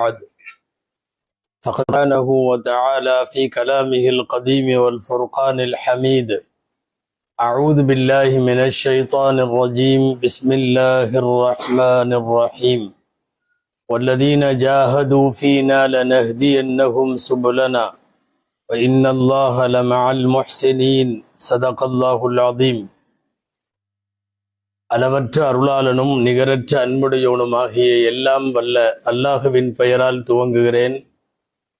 بعد فقد سبحانه وتعالى في كلامه القديم والفرقان الحميد أعوذ بالله من الشيطان الرجيم بسم الله الرحمن الرحيم والذين جاهدوا فينا لنهدينهم سبلنا وإن الله لمع المحسنين صدق الله العظيم. அளவற்ற அருளாளனும் நிகரற்ற அன்புடையவனுமாகிய எல்லாம் வல்ல அல்லாஹுவின் பெயரால் துவங்குகிறேன்.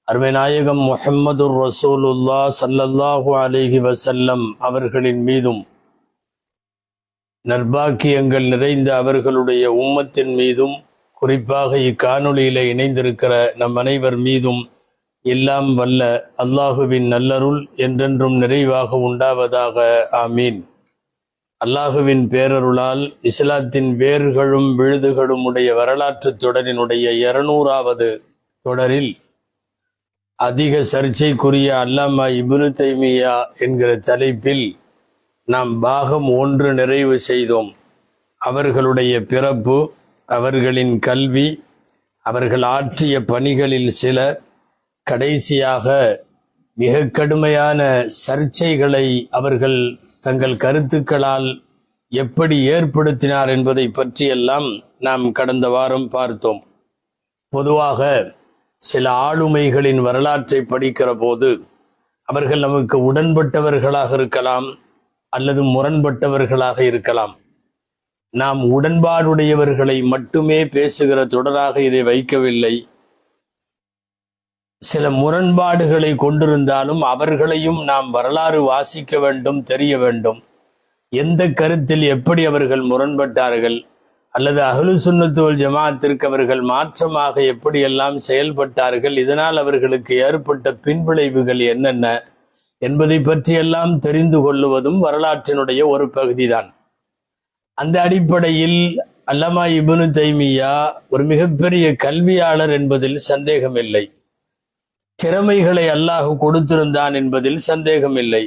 அருமைநாயகம் முஹம்மதுர் ரசூலுல்லாஹ் ஸல்லல்லாஹு அலைஹி வஸல்லம் அவர்களின் மீதும் நற்பாக்கியங்கள் நிறைந்த அவர்களுடைய உம்மத்தின் மீதும் குறிப்பாக இக்காணொளியில இணைந்திருக்கிற நம் அனைவர் மீதும் எல்லாம் வல்ல அல்லாஹுவின் நல்லருள் என்றென்றும் நிறைவாக உண்டாவதாக. ஆமீன். அல்லாஹுவின் பேரருளால் இஸ்லாத்தின் வேர்களும் விழுதுகளும் உடைய வரலாற்று தொடரினுடைய 200வது தொடரில் அதிக சர்ச்சைக்குரிய அல்லாமா இப்னு தைமியா என்கிற தலைப்பில் நாம் பாகம் 1 நிறைவு செய்தோம். அவர்களுடைய பிறப்பு, அவர்களின் கல்வி, அவர்கள் ஆற்றிய பணிகளில் சில, கடைசியாக மிக கடுமையான சர்ச்சைகளை அவர்கள் தங்கள் கருத்துக்களால் எப்படி ஏற்படுத்தினார் என்பதை பற்றியெல்லாம் நாம் கடந்த வாரம் பார்த்தோம். பொதுவாக சில ஆளுமைகளின் வரலாற்றை படிக்கிற போது அவர்கள் நமக்கு உடன்பட்டவர்களாக இருக்கலாம் அல்லது முரண்பட்டவர்களாக இருக்கலாம். நாம் உடன்பாடுடையவர்களை மட்டுமே பேசுகிற தொடராக இதை வைக்கவில்லை. சில முரண்பாடுகளை கொண்டிருந்தாலும் அவர்களையும் நாம் வரலாறு வாசிக்க வேண்டும், தெரிய வேண்டும். எந்த கருத்தில் எப்படி அவர்கள் முரண்பட்டார்கள் அல்லது அஹ்லு சுன்னத்து வல் ஜமாஅத்திற்கு அவர்கள் மாற்றமாக எப்படியெல்லாம் செயல்பட்டார்கள், இதனால் அவர்களுக்கு ஏற்பட்ட பின்விளைவுகள் என்னென்ன என்பதை பற்றியெல்லாம் தெரிந்து கொள்ளுவதும் வரலாற்றினுடைய ஒரு பகுதிதான். அந்த அடிப்படையில் அல்லாமா இப்னு தைமியா ஒரு மிகப்பெரிய கல்வியாளர் என்பதில் சந்தேகமில்லை. திறமைகளை அல்லாஹ் கொடுத்திருந்தான் என்பதில் சந்தேகமில்லை.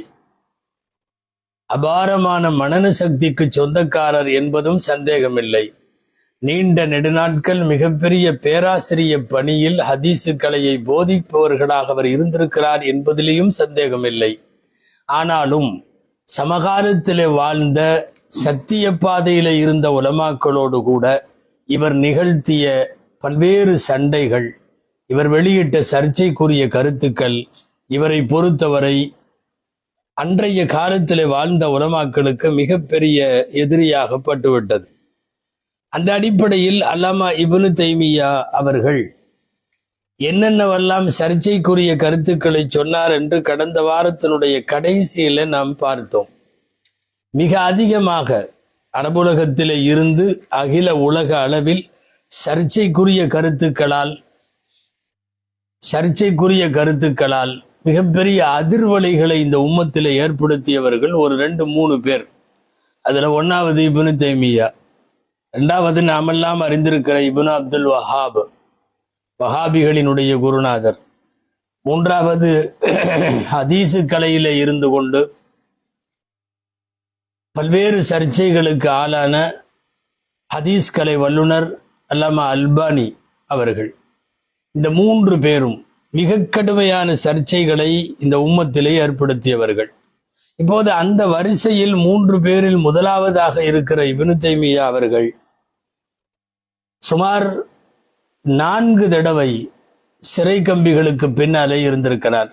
அபாரமான மனன சக்திக்கு சொந்தக்காரர் என்பதும் சந்தேகமில்லை. நீண்ட நெடுநாட்கள் மிகப்பெரிய பேராசிரிய பணியில் ஹதீசு கலையை போதிப்பவர்களாக அவர் இருந்திருக்கிறார் என்பதிலேயும் சந்தேகமில்லை. ஆனாலும் சமகாலத்திலே வாழ்ந்த சத்திய பாதையில இருந்த உலமாக்களோடு கூட இவர் நிகழ்த்திய பல்வேறு சண்டைகள், இவர் வெளியிட்ட சர்ச்சைக்குரிய கருத்துக்கள் இவரை பொறுத்தவரை அன்றைய காலத்திலே வாழ்ந்த உலமாக்களுக்கு மிகப்பெரிய எதிரியாக பட்டுவிட்டது. அந்த அடிப்படையில் அல்லாமா இப்னு தைமியா அவர்கள் என்னென்னவெல்லாம் சர்ச்சைக்குரிய கருத்துக்களை சொன்னார் என்று கடந்த வாரத்தினுடைய கடைசியில நாம் பார்த்தோம். மிக அதிகமாக அரபுலகத்திலே இருந்து அகில உலக அளவில் சர்ச்சைக்குரிய கருத்துக்களால் மிகப்பெரிய அதிர்வலைகளை இந்த உம்மத்திலே ஏற்படுத்தியவர்கள் ஒரு 2-3 பேர். அதுல 1வது இப்னு தைமியா, 2வது நாமெல்லாம் அறிந்திருக்கிற இப்னு அப்துல் வஹாப், வஹாபிகளினுடைய குருநாதர், 3வது ஹதீசு கலையில இருந்து கொண்டு பல்வேறு சர்ச்சைகளுக்கு ஆளான ஹதீஸ் கலை வல்லுனர் அல்லாமா அல்பானி அவர்கள். இந்த 3 பேரும் மிக கடுமையான சர்ச்சைகளை இந்த உம்மத்திலே ஏற்படுத்தியவர்கள். இப்போது அந்த வரிசையில் 3 பேரில் முதலாவதாக இருக்கிற இப்னு தைமியா அவர்கள் சுமார் 4 தடவை சிறை கம்பிகளுக்கு பின்னாலே இருந்திருக்கிறார்.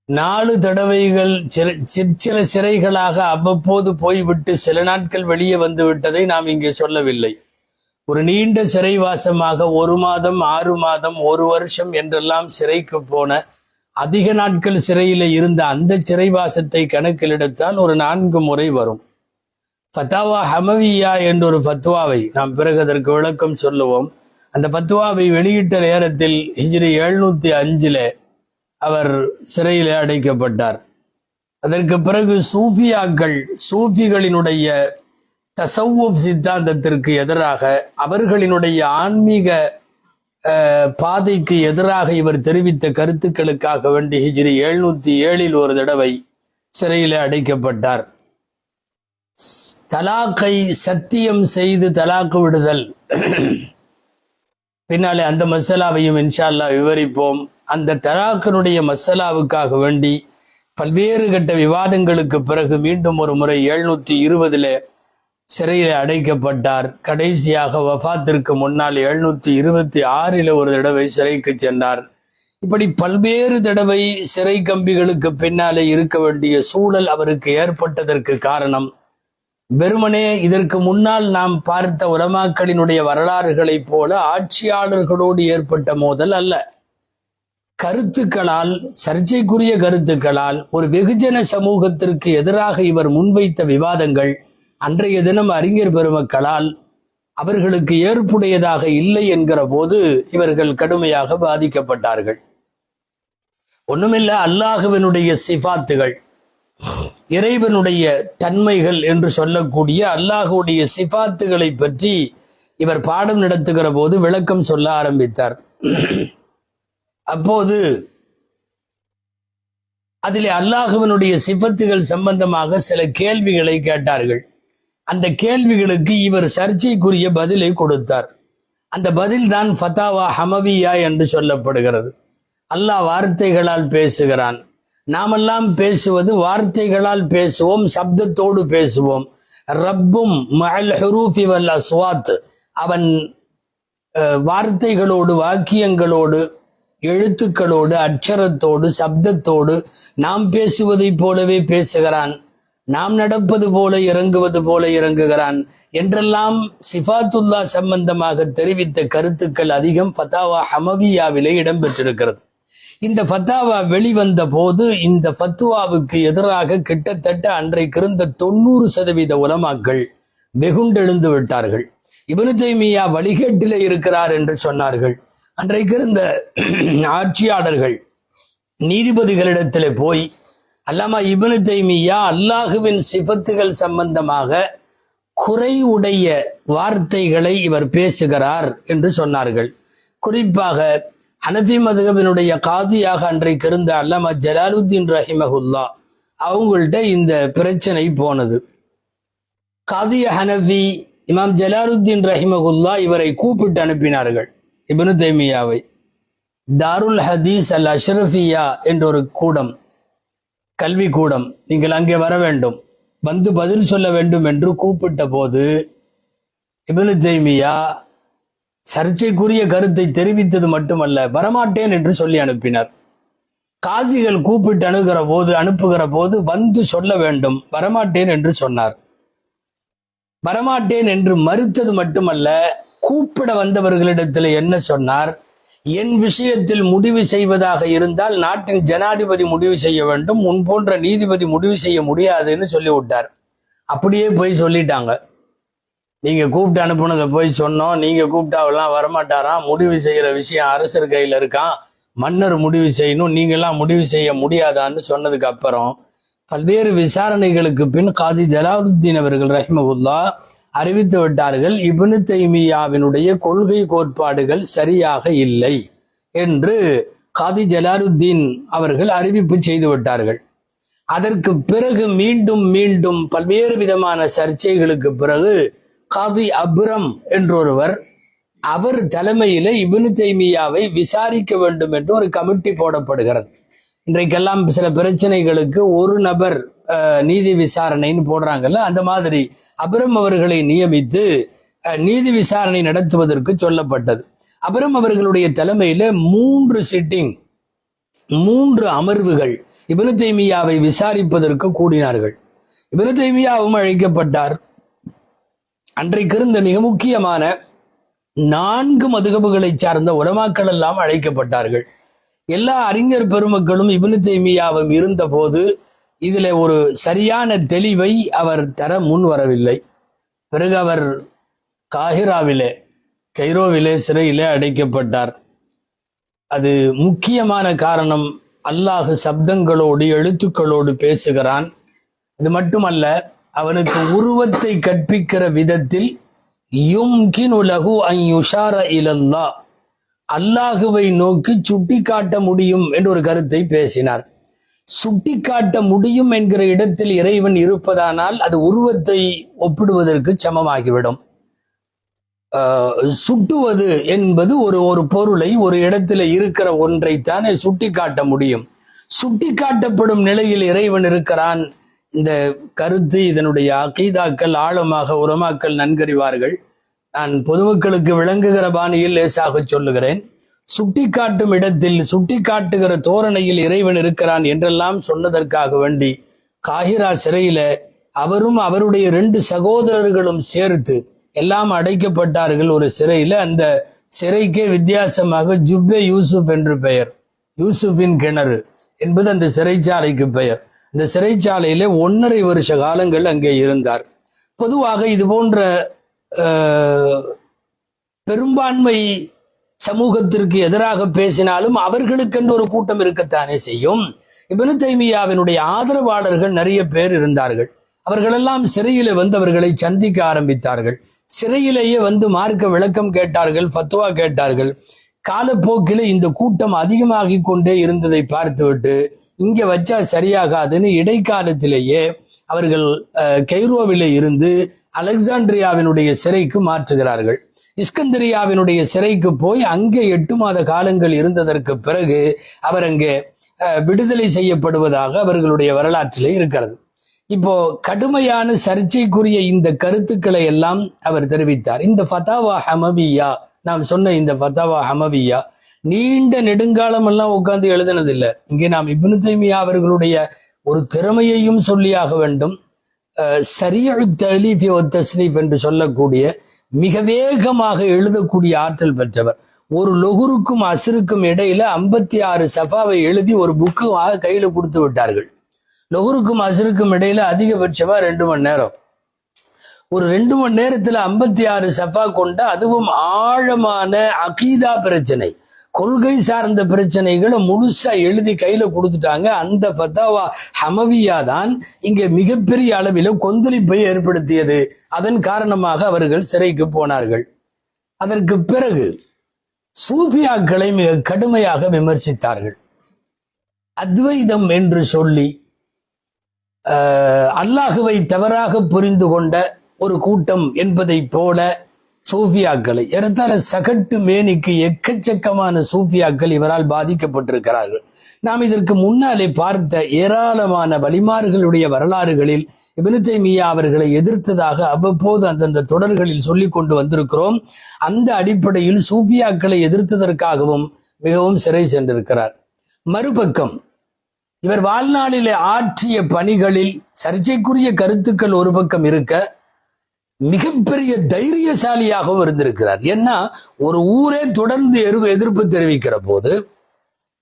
4 தடவைகள் சிற்சில சிறைகளாக அவ்வப்போது போய்விட்டு சில நாட்கள் வெளியே வந்து விட்டதை நாம் இங்கே சொல்லவில்லை. ஒரு நீண்ட சிறைவாசமாக 1 மாதம், 6 மாதம், 1 வருஷம் என்றெல்லாம் சிறைக்கு போன, அதிக நாட்கள் சிறையில இருந்த அந்த சிறைவாசத்தை கணக்கில் எடுத்தால் ஒரு 4 முறை வரும். ஃபத்தாவா ஹமவியா என்ற ஒரு ஃபத்வாவை நாம் பிறகு அதற்கு விளக்கம் சொல்லுவோம். அந்த ஃபத்வாவை வெளியிட்ட நேரத்தில் ஹிஜ்ரி 705 அவர் சிறையிலே அடைக்கப்பட்டார். அதற்கு பிறகு சூஃபிகளினுடைய தசவுஃப் சித்தாந்தத்திற்கு எதிராக, அவர்களினுடைய ஆன்மீக பாதைக்கு எதிராக இவர் தெரிவித்த கருத்துக்களுக்காக வேண்டி ஹிஜ்ரி 707 ஒரு தடவை சிறையிலே அடைக்கப்பட்டார். தலாக்கை சத்தியம் செய்து தலாக்கு விடுதல் பின்னாலே அந்த மசாலாவையும் இன்ஷா அல்லாஹ் விவரிப்போம். அந்த தலாக்கினுடைய மசாலாவுக்காக வேண்டி பல்வேறு கட்ட விவாதங்களுக்கு பிறகு மீண்டும் ஒரு முறை 720 சிறையில் அடைக்கப்பட்டார். கடைசியாக வஃபாத்திற்கு முன்னால் 726 ஒரு தடவை சிறைக்கு சென்றார். இப்படி பல்வேறு தடவை சிறை கம்பிகளுக்கு பின்னாலே இருக்க வேண்டிய சூழல் அவருக்கு ஏற்பட்டதற்கு காரணம் வெறுமனே இதற்கு முன்னால் நாம் பார்த்த உலமாக்களினுடைய வரலாறுகளைப் போல ஆட்சியாளர்களோடு ஏற்பட்ட மோதல் அல்ல. கருத்துக்களால், சர்ச்சைக்குரிய கருத்துக்களால் ஒரு வெகுஜன சமூகத்திற்கு எதிராக இவர் முன்வைத்த விவாதங்கள் அன்றைய தினம் அறிஞர் பெருமக்களால் அவர்களுக்கு ஏற்புடையதாக இல்லை என்கிற போது இவர்கள் கடுமையாக பாதிக்கப்பட்டார்கள். ஒண்ணுமில்ல, அல்லாஹுவினுடைய சிஃபாத்துகள், இறைவனுடைய தன்மைகள் என்று சொல்லக்கூடிய அல்லாஹுடைய சிஃபாத்துகளை பற்றி இவர் பாடம் நடத்துகிற போது விளக்கம் சொல்ல ஆரம்பித்தார். அப்போது அதிலே அல்லாஹுவினுடைய சிஃபத்துகள் சம்பந்தமாக சில கேள்விகளை கேட்டார்கள். அந்த கேள்விகளுக்கு இவர் சர்ச்சைக்குரிய பதிலை கொடுத்தார். அந்த பதில் தான் ஃபதாவா ஹமவியா என்று சொல்லப்படுகிறது. அல்லாஹ் வார்த்தைகளால் பேசுகிறான். நாமெல்லாம் பேசுவது வார்த்தைகளால் பேசுவோம், சப்தத்தோடு பேசுவோம். ரப்பும் மஅல் ஹுரூஃபி வல் அஸ்வாத், அவன் வார்த்தைகளோடு, வாக்கியங்களோடு, எழுத்துக்களோடு, அட்சரத்தோடு, சப்தத்தோடு நாம் பேசுவதைப் போலவே பேசுகிறான். நாம் நடப்பது போல இறங்குவது போல இறங்குகிறான் என்றெல்லாம் சிஃபாத்துல்லா சம்பந்தமாக தெரிவித்த கருத்துக்கள் அதிகம் ஃபதாவா ஹமவியாவிலே இடம்பெற்றிருக்கிறது. இந்த ஃபத்தாவா வெளிவந்த போது இந்த ஃபத்துவாவுக்கு எதிராக கிட்டத்தட்ட அன்றைக்கு இருந்த 90% உலமாக்கள் வெகுண்டெழுந்து விட்டார்கள். இப்னு தைமியா வழிகேட்டிலே இருக்கிறார் என்று சொன்னார்கள். அன்றைக்கு இருந்த ஆட்சியாளர்கள் நீதிபதிகளிடத்திலே போய் அல்லாமா இப்னு தைமியா அல்லாஹுவின் சிஃபத்துகள் சம்பந்தமாக குறை உடைய வார்த்தைகளை இவர் பேசுகிறார் என்று சொன்னார்கள். குறிப்பாக ஹனஃபி மதுஹபினுடைய காதியாக அன்றைக்கு இருந்த அல்லாமா ஜலாலுத்தீன் ரஹிமஹுல்லா அவங்கள்ட்ட இந்த பிரச்சனை போனது. காதி ஹனஃபி இமாம் ஜலாலுத்தீன் ரஹிமஹுல்லா இவரை கூப்பிட்டு அனுப்பினார்கள். இப்னு தைமியாவை தாருல் ஹதீஸ் அல் அஷ்ரஃபியா என்ற ஒரு கூடம், கல்வி கூடம், நீங்கள் அங்கே வர வேண்டும், வந்து பதில் சொல்ல வேண்டும் என்று கூப்பிட்ட போது இப்னு தைமியா சர்ச்சைக்குரிய கருத்தை தெரிவித்தது மட்டுமல்ல, வரமாட்டேன் என்று சொல்லி அனுப்பினார். காசிகள் கூப்பிட்டு அனுப்புகிற போது வந்து சொல்ல வேண்டும், வரமாட்டேன் என்று சொன்னார். வரமாட்டேன் என்று மறுத்தது மட்டுமல்ல, கூப்பிட வந்தவர்களிடத்தில் என்ன சொன்னார், என் விஷயத்தில் முடிவு செய்வதாக இருந்தால் நாட்டின் ஜனாதிபதி முடிவு செய்ய வேண்டும், உன் போன்ற நீதிபதி முடிவு செய்ய முடியாதுன்னு சொல்லிவிட்டார். அப்படியே போய் சொல்லிட்டாங்க. நீங்க கூப்பிட்டு அனுப்புனதை போய் சொன்னோம், நீங்க கூப்பிட்டாவெல்லாம் வரமாட்டாராம், முடிவு செய்யற விஷயம் அரசர் கையில இருக்கான், மன்னர் முடிவு செய்யணும், நீங்கெல்லாம் முடிவு செய்ய முடியாதான்னு சொன்னதுக்கு அப்புறம் பல்வேறு விசாரணைகளுக்கு பின் காதி ஜலாலுத்தீன் அவர்கள் ரஹிமஹுல்லா அறிவித்து விட்டார்கள், இப்னு தைமியாவினுடைய கொள்கை கோட்பாடுகள் சரியாக இல்லை என்று காதி ஜலாலுத்தீன் அவர்கள் அறிவிப்பு செய்து விட்டார்கள். அதற்கு பிறகு மீண்டும் பல்வேறு விதமான சர்ச்சைகளுக்கு பிறகு காதி அப்ரம் என்றொருவர், அவர் தலைமையில இப்னு தைமியாவை விசாரிக்க வேண்டும் என்று ஒரு கமிட்டி போடப்படுகிறது. இன்றைக்கெல்லாம் சில பிரச்சனைகளுக்கு ஒரு நபர் நீதி விசாரணைன்னு போடுறாங்கல்ல, அந்த மாதிரி அப்ரம் அவர்களை நியமித்து நீதி விசாரணை நடத்துவதற்கு சொல்லப்பட்டது. அப்ரம் அவர்களுடைய தலைமையில 3 சிட்டிங், 3 அமர்வுகள் இப்னு தைமியாவை விசாரிப்பதற்கு கூடினார்கள். இப்னு தைமியாவும் அழைக்கப்பட்டார். அன்றைக்கு இருந்த மிக முக்கியமான 4 மதுஹபுகளை சார்ந்த உலமாக்கள் எல்லாம் அழைக்கப்பட்டார்கள். எல்லா அறிஞர் பெருமக்களும் இப்னு தைமியாவும் இருந்த போது இதில் ஒரு சரியான தெளிவை அவர் தர முன் வரவில்லை. பிறகு அவர் கைரோவிலே சிறையிலே அடைக்கப்பட்டார். அது முக்கியமான காரணம், அல்லாஹ் சப்தங்களோடு எழுத்துக்களோடு பேசுகிறான். இது மட்டுமல்ல, அவனுக்கு உருவத்தை கற்பிக்கிற விதத்தில் யும்கினு லஹு அன் யுஷார இலல்லாஹ், அல்லாஹுவை நோக்கி சுட்டி காட்ட முடியும் என்ற ஒரு கருத்தை பேசினார். சுட்டி காட்ட முடியும் என்கிற இடத்தில் இறைவன் இருப்பதானால் அது உருவத்தை ஒப்பிடுவதற்கு சமமாகிவிடும். சுட்டுவது என்பது ஒரு பொருளை ஒரு இடத்துல இருக்கிற ஒன்றைத்தானே சுட்டி காட்ட முடியும். சுட்டி காட்டப்படும் நிலையில் இறைவன் இருக்கிறான். இந்த கருத்து இதனுடைய அகீதாக்கள் ஆழமாக உலமாக்கள் நன்கறிவார்கள். நான் பொதுமக்களுக்கு விளங்குகிற பாணியில் லேசாக சொல்லுகிறேன். சுட்டி காட்டும் இடத்தில் சுட்டி காட்டுகிற தோரணையில் இறைவன் இருக்கிறான் என்றெல்லாம் சொன்னதற்காக வேண்டி காஹிரா சிறையில அவரும் அவருடைய 2 சகோதரர்களும் சேர்த்து எல்லாம் அடைக்கப்பட்டார்கள் ஒரு சிறையில. அந்த சிறைக்கே வித்தியாசமாக ஜுப்பே யூசுப் என்று பெயர். யூசுஃபின் கிணறு என்பது அந்த சிறைச்சாலைக்கு பெயர். இந்த சிறைச்சாலையில 1.5 வருஷ காலங்கள் அங்கே இருந்தார். பொதுவாக இது போன்ற பெரும்பான்மை சமூகத்திற்கு எதிராக பேசினாலும் அவர்களுக்கென்று ஒரு கூட்டம் இருக்கத்தானே செய்யும். இப்னு தைமியாவினுடைய ஆதரவாளர்கள் நிறைய பேர் இருந்தார்கள். அவர்களெல்லாம் சிறையில வந்து அவர்களை சந்திக்க ஆரம்பித்தார்கள். சிறையிலேயே வந்து மார்க்க விளக்கம் கேட்டார்கள், ஃபத்வா கேட்டார்கள். காலப்போக்கில் இந்த கூட்டம் அதிகமாகி கொண்டே இருந்ததை பார்த்துவிட்டு இங்க வச்சா சரியாகாதுன்னு இடைக்காலத்திலேயே அவர்கள் கெய்ரோவிலே இருந்து அலெக்சாண்ட்ரியாவினுடைய சிறைக்கு மாற்றுகிறார்கள். இஸ்கந்தரியாவினுடைய சிறைக்கு போய் அங்கே 8 மாத காலங்கள் இருந்ததற்கு பிறகு அவர் அங்கே விடுதலை செய்யப்படுவதாக அவர்களுடைய வரலாற்றிலே இருக்கிறது. இப்போ கடுமையான சர்ச்சைக்குரிய இந்த கருத்துக்களை எல்லாம் அவர் தெரிவித்தார். இந்த ஃபதாவா ஹமவியா, நாம் சொன்ன இந்த ஃபதாவா ஹமவியா நீண்ட நெடுங்காலம் எல்லாம் உட்கார்ந்து எழுதினதில்லை. இங்கே நாம் இப்னு தைமியா அவர்களுடைய ஒரு திறமையையும் சொல்லியாக வேண்டும். ஸரீஉ தஅலீஃப் வ தஸ்னீஃப் என்று சொல்லக்கூடிய மிக வேகமாக எழுதக்கூடிய ஆற்றல் பெற்றவர். ஒரு லொஹுருக்கும் அஸ்ருக்கும் இடையில 56 சஃபாவை எழுதி ஒரு புக்கு கையில கொடுத்து விட்டார்கள். லொஹுருக்கும் அஸ்ருக்கும் இடையில அதிகபட்சமா 2 மணி நேரம். ஒரு 2 மணி நேரத்துல 56 சஃபா கொண்ட, அதுவும் ஆழமான அகீதா பிரச்சனை, கொள்கை சார்ந்த பிரச்சனைகளை முழுசா எழுதி கையில கொடுத்துட்டாங்க. அந்த ஃபத்தாவா ஹமவியா தான் இங்க மிகப்பெரிய அளவில் கொந்தளிப்பை ஏற்படுத்தியது. அதன் காரணமாக அவர்கள் சிறைக்கு போனார்கள். அதற்கு பிறகு சூஃபியாக்களை மிக கடுமையாக விமர்சித்தார்கள். அத்வைதம் என்று சொல்லி அல்லாஹுவை தவறாக புரிந்து கொண்ட ஒரு கூட்டம் என்பதை போல சூஃபியாக்களை, ஏறத்தாழ சகட்டு மேனிக்கு எக்கச்சக்கமான சூஃபியாக்கள் இவரால் பாதிக்கப்பட்டிருக்கிறார்கள். நாம் இதற்கு முன்னாலே பார்த்த ஏராளமான வலிமார்களுடைய வரலாறுகளில் இப்னு தைமியா அவர்களை எதிர்த்ததாக அவ்வப்போது அந்தந்த தொடர்களில் சொல்லி கொண்டு வந்திருக்கிறோம். அந்த அடிப்படையில் சூஃபியாக்களை எதிர்த்ததற்காகவும் மிகவும் சிறை சென்றிருக்கிறார். மறுபக்கம் இவர் வாழ்நாளிலே ஆற்றிய பணிகளில் சர்ச்சைக்குரிய கருத்துக்கள் ஒரு பக்கம் இருக்க, மிகப்பெரிய தைரியசாலியாகவும் இருந்திருக்கிறார். ஏன்னா ஒரு ஊரே தொடர்ந்து எதிர்ப்பு தெரிவிக்கிற போது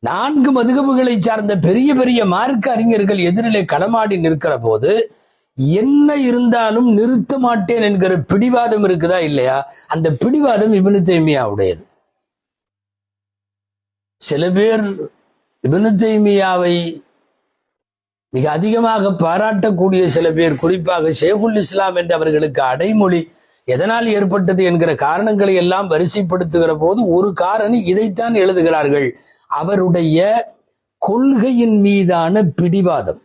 4 மதுகபுகளை சார்ந்த பெரிய பெரிய மார்க்க அறிஞர்கள் எதிரிலே களமாடி நிற்கிற போது என்ன இருந்தாலும் நிறுத்த மாட்டேன் என்கிற பிடிவாதம் இருக்குதா இல்லையா? அந்த பிடிவாதம் இப்னு தைமியாவுடையது. சில பேர் இப்னு தைமியாவை மிக அதிகமாக பாராட்டக்கூடிய சில பேர், குறிப்பாக ஷேகுல் இஸ்லாம் என்ற அவர்களுக்கு அடைமொழி எதனால் ஏற்பட்டது என்கிற காரணங்களை எல்லாம் வரிசைப்படுத்துகிற போது ஒரு காரணி இதைத்தான் எழுதுகிறார்கள்: அவருடைய கொள்கையின் மீதான பிடிவாதம்.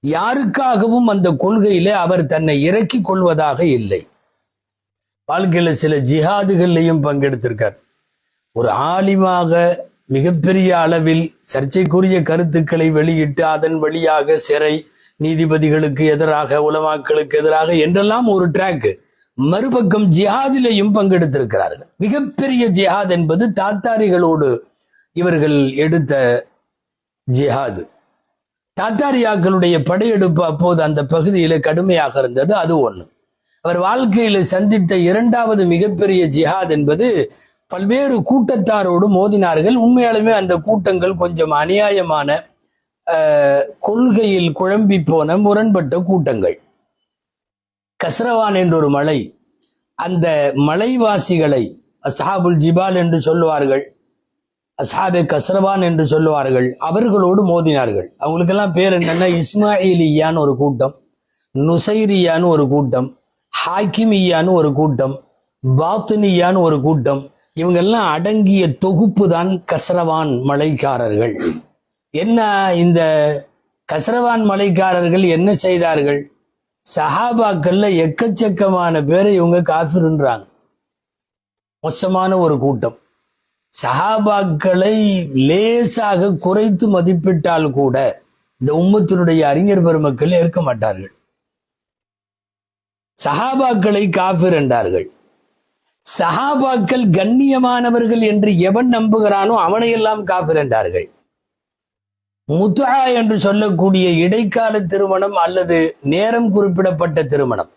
யாருக்காகவும் அந்த கொள்கையில அவர் தன்னை இறக்கி கொள்வதாக இல்லை. வாழ்க்கையில சில ஜிஹாதுகள்லையும் பங்கெடுத்திருக்கார். ஒரு ஆலிமாக மிகப்பெரிய அளவில் சர்ச்சைக்குரிய கருத்துக்களை வெளியிட்டு அதன் வழியாக சிறை, நீதிபதிகளுக்கு எதிராக, உலமாக்களுக்கு எதிராக என்றெல்லாம் ஒரு ட்ராக். மறுபக்கம் ஜிஹாதிலையும் பங்கெடுத்திருக்கிறார்கள். மிகப்பெரிய ஜிஹாத் என்பது தாத்தாரிகளோடு இவர்கள் எடுத்த ஜிஹாது. தாத்தாரியாக்களுடைய படையெடுப்பு அப்போது அந்த பகுதியில கடுமையாக இருந்தது. அது ஒண்ணு. அவர் வாழ்க்கையில சந்தித்த 2வது மிகப்பெரிய ஜிஹாத் என்பது பல்வேறு கூட்டத்தாரோடு மோதினார்கள். உண்மையாலுமே அந்த கூட்டங்கள் கொஞ்சம் அநியாயமான, கொள்கையில் குழம்பி போன முரண்பட்ட கூட்டங்கள். கஸ்ரவான் என்ற ஒரு மலை, அந்த மலைவாசிகளை அஸ்ஹாபுல் ஜிபால் என்று சொல்லுவார்கள், அஸ்ஹாபே கஸ்ரவான் என்று சொல்லுவார்கள். அவர்களோடு மோதினார்கள். அவங்களுக்கெல்லாம் பேர் என்னன்னா, இஸ்மாயிலியான்னு ஒரு கூட்டம், நுசைரியான்னு ஒரு கூட்டம், ஹாக்கிமியான்னு ஒரு கூட்டம், பாத்தினியான்னு ஒரு கூட்டம். இவங்கெல்லாம் அடங்கிய தொகுப்பு தான் கஸ்ரவான் மலைக்காரர்கள். என்ன இந்த கஸ்ரவான் மலைக்காரர்கள் என்ன செய்தார்கள்? சஹாபாக்கள்ல எக்கச்சக்கமான பேரை இவங்க காஃபிர்ன்றாங்க. மோசமான ஒரு கூட்டம். சஹாபாக்களை லேசாக குறைத்து மதிப்பிட்டால் கூட இந்த உம்மத்தினுடைய அறிஞர் பெருமக்கள் ஏற்க மாட்டார்கள். சஹாபாக்களை காஃபிர் என்றார்கள். சஹாபாக்கள் கண்ணியமானவர்கள் என்று எவன் நம்புகிறானோ அவனையெல்லாம் காஃபிர் என்றார்கள். முத்ஆ என்று சொல்லக்கூடிய இடைக்கால திருமணம் அல்லது நேரம் குறிப்பிடப்பட்ட திருமணம்,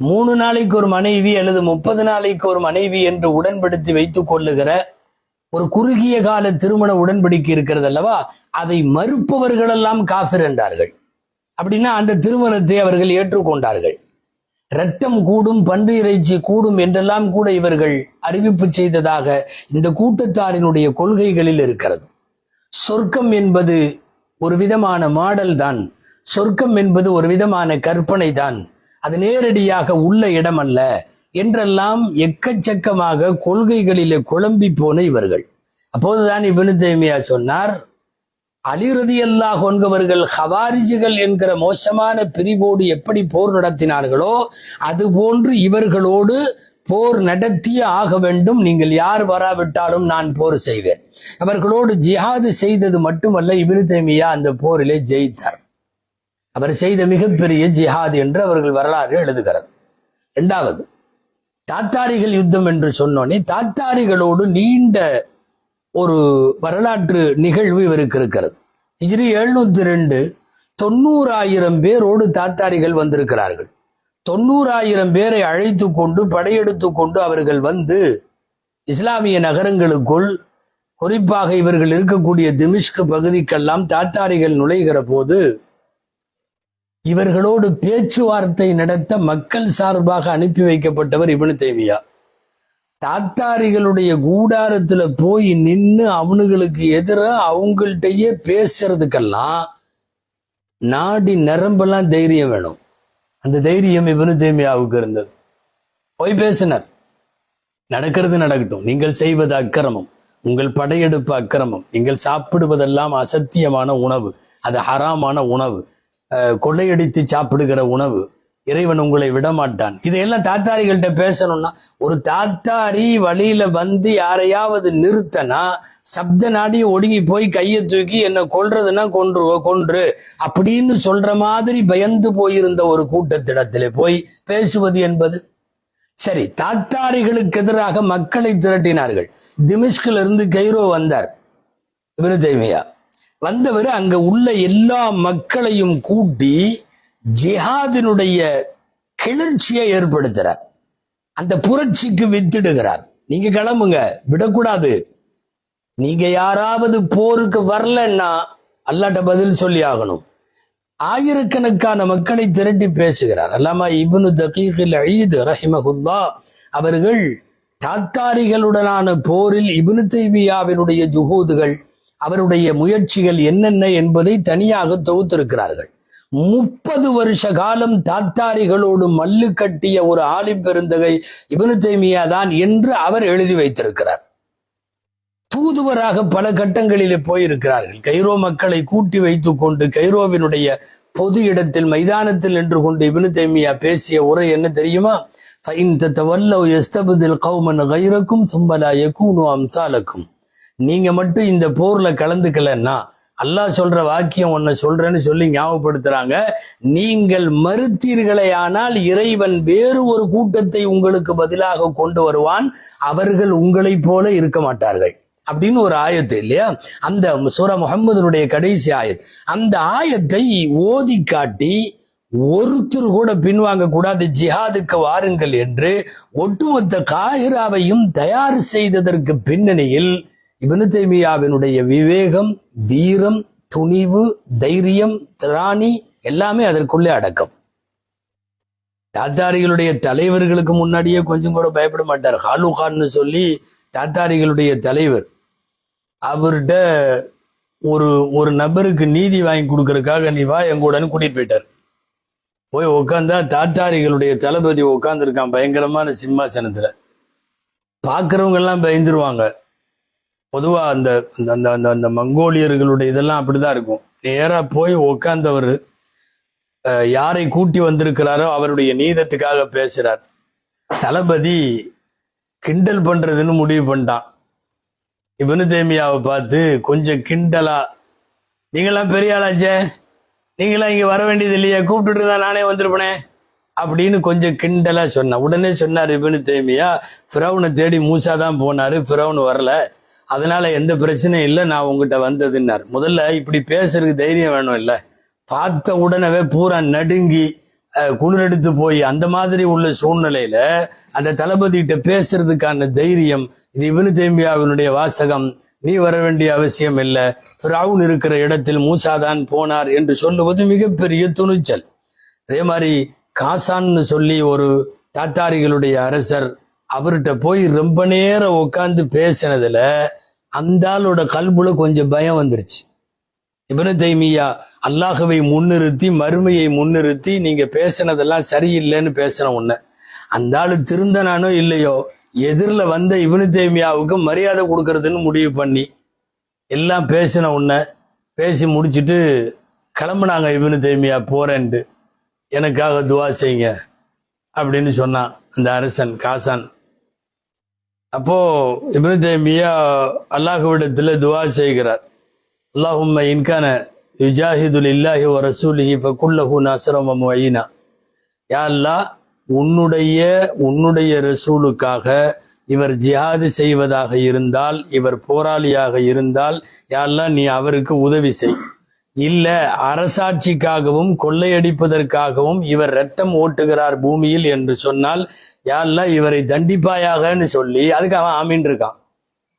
3 நாளைக்கு ஒரு மனைவி அல்லது 30 நாளைக்கு ஒரு மனைவி என்று உடன்படுத்தி வைத்துக் கொள்ளுகிற ஒரு குறுகிய கால திருமண உடன்படிக்கை இருக்கிறது அல்லவா, அதை மறுப்பவர்களெல்லாம் காஃபிர் என்றார்கள். அப்படின்னா அந்த திருமணத்தை அவர்கள் ஏற்றுக்கொண்டார்கள். இரத்தம் கூடும், பன்றி இறைச்சி கூடும் என்றெல்லாம் கூட இவர்கள் அறிவிப்பு செய்ததாக இந்த கூட்டத்தாரினுடைய கொள்கைகளில் இருக்கிறது. சொர்க்கம் என்பது ஒரு விதமான மாடல் தான், சொர்க்கம் என்பது ஒரு விதமான கற்பனை தான், அது நேரடியாக உள்ள இடம் அல்ல என்றெல்லாம் எக்கச்சக்கமாக கொள்கைகளிலே குழம்பி போன இவர்கள். அப்போதுதான் இப்னு தைமியா சொன்னார், அலி ரலியல்லாஹு அன்ஹு அவர்கள் ஹவாரிஜிகள் என்கிற மோசமான பிரிவோடு எப்படி போர் நடத்தினார்களோ அதுபோன்று இவர்களோடு போர் நடத்தியே ஆக வேண்டும், நீங்கள் யார் வராவிட்டாலும் நான் போர் செய்வேன். அவர்களோடு ஜிஹாது செய்தது மட்டுமல்ல, இப்னு தைமியா அந்த போரிலே ஜெயித்தார். அவர் செய்த மிகப்பெரிய ஜிஹாது என்று அவர்கள் வரலாறு எழுதுகிறது. இரண்டாவது, தாத்தாரிகள் யுத்தம் என்று சொன்னோனே தாத்தாரிகளோடு நீண்ட ஒரு வரலாற்று நிகழ்வு இவருக்கு இருக்கிறது. ஹிஜ்ரி 702 90,000 பேரோடு தாத்தாரிகள் வந்திருக்கிறார்கள். 90,000 பேரை அழைத்து கொண்டு படையெடுத்து கொண்டு அவர்கள் வந்து இஸ்லாமிய நகரங்களுக்குள், குறிப்பாக இவர்கள் இருக்கக்கூடிய திமிஷ்க் பகுதிக்கெல்லாம் தாத்தாரிகள் நுழைகிற போது இவர்களோடு பேச்சுவார்த்தை நடத்த மக்கள் சார்பாக அனுப்பி வைக்கப்பட்டவர் இப்னு தைமியா. தாத்தாரிகளுடைய கூடாரத்துல போய் நின்று அவனுங்களுக்கு எதிராக அவங்கள்ட்டயே பேசுறதுக்கெல்லாம் நாடி நரம்பெல்லாம் தைரியம் வேணும். அந்த தைரியம் இப்னு தைமியாவுக்கு இருந்தது. போய் பேசினார், நடக்கிறது நடக்கட்டும், நீங்கள் செய்வது அக்கிரமம், உங்கள் படையெடுப்பு அக்கிரமம், நீங்கள் சாப்பிடுவதெல்லாம் அசத்தியமான உணவு, அது ஹராமான உணவு, கொள்ளையடித்து சாப்பிடுகிற உணவு, இறைவன் உங்களை விடமாட்டான். இதையெல்லாம் தாத்தாரிகள்கிட்ட பேசணும்னா, ஒரு தாத்தாரி வழியில வந்து யாரையாவது நிறுத்தனா சப்த நாடியை ஒடுங்கி போய் கையை தூக்கி என்ன கொல்றதுன்னா கொன்று அப்படின்னு சொல்ற மாதிரி பயந்து போயிருந்த ஒரு கூட்டத்திடத்திலே போய் பேசுவது என்பது சரி. தாத்தாரிகளுக்கு எதிராக மக்களை திரட்டினார்கள். திமிஷ்கில் இருந்து கைரோ வந்தார் இப்னு தைமியா. வந்தவர் அங்க உள்ள எல்லா மக்களையும் கூட்டி ஜிஹாதினுடைய கிளர்ச்சியை ஏற்படுத்துறார். அந்த புரட்சிக்கு வித்திடுகிறார். நீங்க கிளம்புங்க, விடக்கூடாது, நீங்க யாராவது போருக்கு வரலன்னா அல்லாஹ்ட்ட பதில் சொல்லி ஆகணும். ஆயிரக்கணக்கான மக்களை திரட்டி பேசுகிறார். அல்லாமா இப்னு தகீகில் ஈத் ரஹிமஹுல்லாஹ் அவர்கள் தாத்தாரிகளுடனான போரில் இப்னு தைமியாவினுடைய ஜுஹூதுகள், அவருடைய முயற்சிகள் என்னென்ன என்பதை தனியாக தொகுத்திருக்கிறார்கள். 30 வருஷ காலம் தாத்தாரிகளோடு மல்லு கட்டிய ஒரு ஆலிம் பெருந்தகை இப்னு தைமியா தான் என்று அவர் எழுதி வைத்திருக்கிறார். தூதுவராக பல கட்டங்களிலே போயிருக்கிறார்கள். கைரோ மக்களை கூட்டி வைத்துக் கொண்டு கைரோவினுடைய பொது இடத்தில் மைதானத்தில் நின்று கொண்டு இப்னு தைமியா பேசிய உரை என்ன தெரியுமா? ஃபஇன் ததவல்லவ் யஸ்தப்தில் கௌமன் கைரக்கும் சும்ம லா யகூனு அம்சாலக்கும். நீங்க மட்டும் இந்த போர்ல கலந்துக்கலன்னா அல்லாஹ் சொல்ற வாக்கியம் ஒன்ன சொல்றேன்னு சொல்லி ஞாபகப்படுத்துறாங்க. நீங்கள் மறுத்தீர்களே ஆனால் இறைவன் வேறு ஒரு கூட்டத்தை உங்களுக்கு பதிலாக கொண்டு வருவான், அவர்கள் உங்களை போல இருக்க மாட்டார்கள் அப்படின்னு ஒரு ஆயத்து இல்லையா? அந்த சூரா முஹம்மதுடைய கடைசி ஆயத். அந்த ஆயத்தை ஓதி காட்டி ஒருத்தர் கூட பின்வாங்க கூடாது, ஜிஹாதுக்கு வாருங்கள் என்று ஒட்டுமொத்த காஹிராவையும் தயார் செய்ததற்கு பின்னணியில் இப்னு தைமியாவினுடைய விவேகம், வீரம், துணிவு, தைரியம், திராணி எல்லாமே அதற்குள்ளே அடக்கம். தாத்தாரிகளுடைய தலைவர்களுக்கு முன்னாடியே கொஞ்சம் கூட பயப்பட மாட்டார். ஹாலுகான்னு சொல்லி தாத்தாரிகளுடைய தலைவர், அவர்கிட்ட ஒரு நபருக்கு நீதி வாங்கி கொடுக்கறதுக்காக நீ வா எங்கூடன்னு கூட்டிட்டு போயிட்டார். போய் உட்காந்தா தாத்தாரிகளுடைய தளபதி உட்காந்துருக்கான் பயங்கரமான சிம்மாசனத்துல. பார்க்கறவங்க எல்லாம் பயந்துருவாங்க. பொதுவா அந்த அந்த அந்த மங்கோலியர்களுடைய இதெல்லாம் அப்படிதான் இருக்கும். நேரா போய் உட்கார்ந்தவர் யாரை கூட்டி வந்திருக்கிறாரோ அவருடைய நீதத்துக்காக பேசுறார். தளபதி கிண்டல் பண்றதுன்னு முடிவு பண்ணிட்டான். இப்னு தைமியாவை பார்த்து கொஞ்சம் கிண்டலா, நீங்களாம் பெரிய ஆளாச்சே, நீங்களாம் இங்க வர வேண்டியது இல்லையா, கூப்பிட்டுட்டு தான் நானே வந்திருப்பனே அப்படின்னு கொஞ்சம் கிண்டலா சொன்னான். உடனே சொன்னார் இப்னு தைமியா, ஃபிரௌனை தேடி மூசா தான் போனாரு, ஃபிரௌன் வரல, அதனால எந்த பிரச்சனையும் இல்லை, நான் உங்ககிட்ட வந்ததுன்னார். முதல்ல இப்படி பேசுறதுக்கு தைரியம் வேணும் இல்ல, பார்த்த உடனே பூரா நடுங்கி குளிரெடுத்து போய் அந்த மாதிரி உள்ள சூழ்நிலையில அந்த தளபதிகிட்ட பேசுறதுக்கான தைரியம், இது இப்னு தைமியாவினுடைய வாசகம். நீ வர வேண்டிய அவசியம் இல்லை, ஃபிரௌன் இருக்கிற இடத்தில் மூசா தான் போனார் என்று சொல்லுவது மிகப்பெரிய துணிச்சல். அதே மாதிரி காசான்னு சொல்லி ஒரு தாத்தாரிகளுடைய அரசர், அவர்கிட்ட போய் ரொம்ப நேரம் உட்கார்ந்து பேசினதுல அந்த ஆளோட கல்புல கொஞ்சம் பயம் வந்துருச்சு. இப்னு தைமியா அல்லாஹ்வை முன்னிறுத்தி மறுமையை முன்னிறுத்தி நீங்க பேசினதெல்லாம் சரியில்லைன்னு பேசின உடனே அந்த ஆளு திருந்தனானோ இல்லையோ, எதிரில் வந்த இப்னு தைமியாவுக்கு மரியாதை கொடுக்கறதுன்னு முடிவு பண்ணி எல்லாம் பேசின உடனே பேசி முடிச்சுட்டு கிளம்புனாங்க. இப்னு தைமியா போறேன்ட்டு, எனக்காக துவா செய்யுங்க அப்படின்னு சொன்னான் அந்த அரசன் காசான். அப்போ இப்னு தைமியா அல்லாஹ்விடத்துல துவா செய்கிறார். அல்லாஹும்ம இன்கான யுஜாஹிது லில்லாஹி வ ரசூலிஹி ஃபகுல்லஹு நாஸரம் வ முஈனா. யா அல்லாஹ், உன்னுடைய ரசூலுக்காக இவர் ஜிஹாது செய்வதாக இருந்தால், இவர் போராளியாக இருந்தால், யா அல்லாஹ் நீ அவருக்கு உதவி செய். இல்ல அரசாட்சிக்காகவும் கொள்ளையடிப்பதற்காகவும் இவர் ரத்தம் ஓட்டுகிறார் பூமியில் என்று சொன்னால், யா அல்லாஹ் இவரை தண்டிப்பாயாகன்னு சொல்லி அதுக்கு அவன் ஆமீன் இருக்கான்.